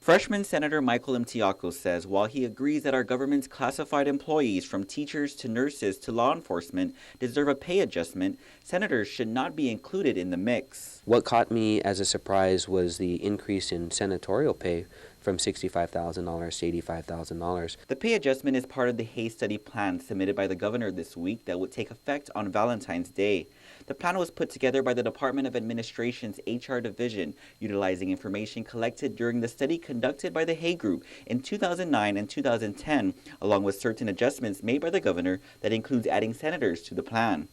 Freshman Senator Michael Limtiaco says while he agrees that our government's classified employees, from teachers to nurses to law enforcement, deserve a pay adjustment, senators should not be included in the mix. What caught me as a surprise was the increase in senatorial pay from $65,000 to $85,000. The pay adjustment is part of the Hay study plan submitted by the governor this week that would take effect on Valentine's Day. The plan was put together by the Department of Administration's HR division, utilizing information collected during the study conducted by the Hay Group in 2009 and 2010, along with certain adjustments made by the governor that includes adding senators to the plan.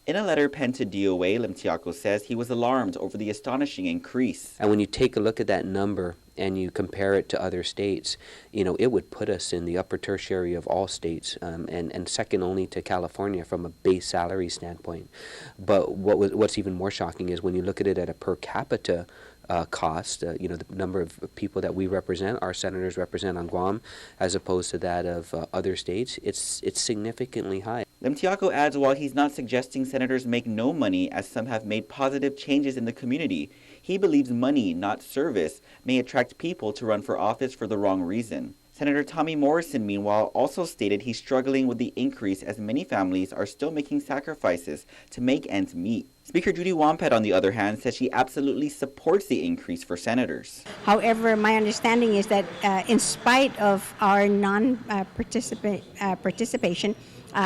In a letter penned to DOA, Limtiaco says he was alarmed over the astonishing increase. And when you take a look at that number and you compare it to other states, it would put us in the upper tertiary of all states, and second only to California from a base salary standpoint. But what's even more shocking is when you look at it at a per capita cost, the number of people that we represent, our senators represent on Guam, as opposed to that of other states, it's significantly high. Limtiaco adds while he's not suggesting senators make no money, as some have made positive changes in the community, he believes money, not service, may attract people to run for office for the wrong reason. Senator Tommy Morrison, meanwhile, also stated he's struggling with the increase as many families are still making sacrifices to make ends meet. Speaker Judy Wampet, on the other hand, says she absolutely supports the increase for senators. However, my understanding is that in spite of our non-participation,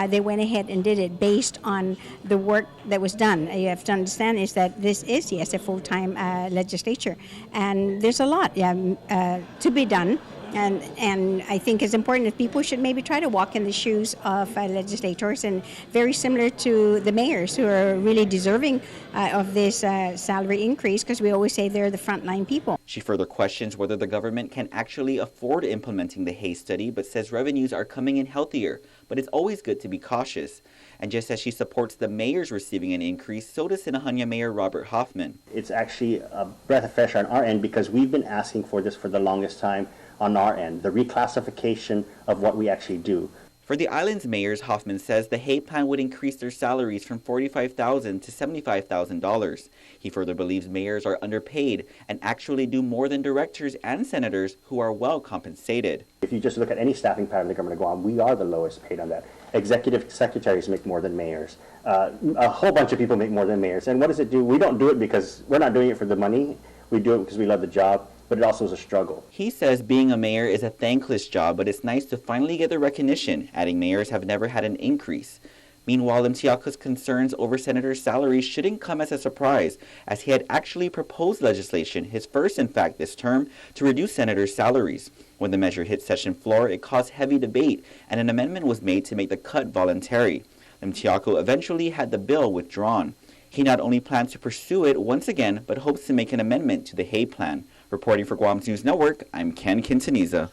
they went ahead and did it based on the work that was done. You have to understand is that this is, yes, a full-time legislature, and there's a lot to be done. And I think it's important that people should maybe try to walk in the shoes of legislators, and very similar to the mayors who are really deserving of this salary increase, because we always say they're the frontline people. She further questions whether the government can actually afford implementing the Hay study, but says revenues are coming in healthier. But it's always good to be cautious. And just as she supports the mayors receiving an increase, so does Sinajana Mayor Robert Hoffman. It's actually a breath of fresh air on our end, because we've been asking for this for the longest time on our end, the reclassification of what we actually do. For the island's mayors, Hoffman says the Hay plan would increase their salaries from $45,000 to $75,000. He further believes mayors are underpaid and actually do more than directors and senators who are well compensated. If you just look at any staffing pattern in the government of Guam, we are the lowest paid on that. Executive secretaries make more than mayors. A whole bunch of people make more than mayors. And what does it do? We don't do it because we're not doing it for the money. We do it because we love the job. But it also is a struggle. He says being a mayor is a thankless job, but it's nice to finally get the recognition, adding mayors have never had an increase. Meanwhile, Limtiaco's concerns over senators' salaries shouldn't come as a surprise, as he had actually proposed legislation, his first in fact this term, to reduce senators' salaries. When the measure hit session floor, it caused heavy debate, and an amendment was made to make the cut voluntary. Limtiaco eventually had the bill withdrawn. He not only plans to pursue it once again, but hopes to make an amendment to the Hay plan. Reporting for Guam's News Network, I'm Ken Quintanilla.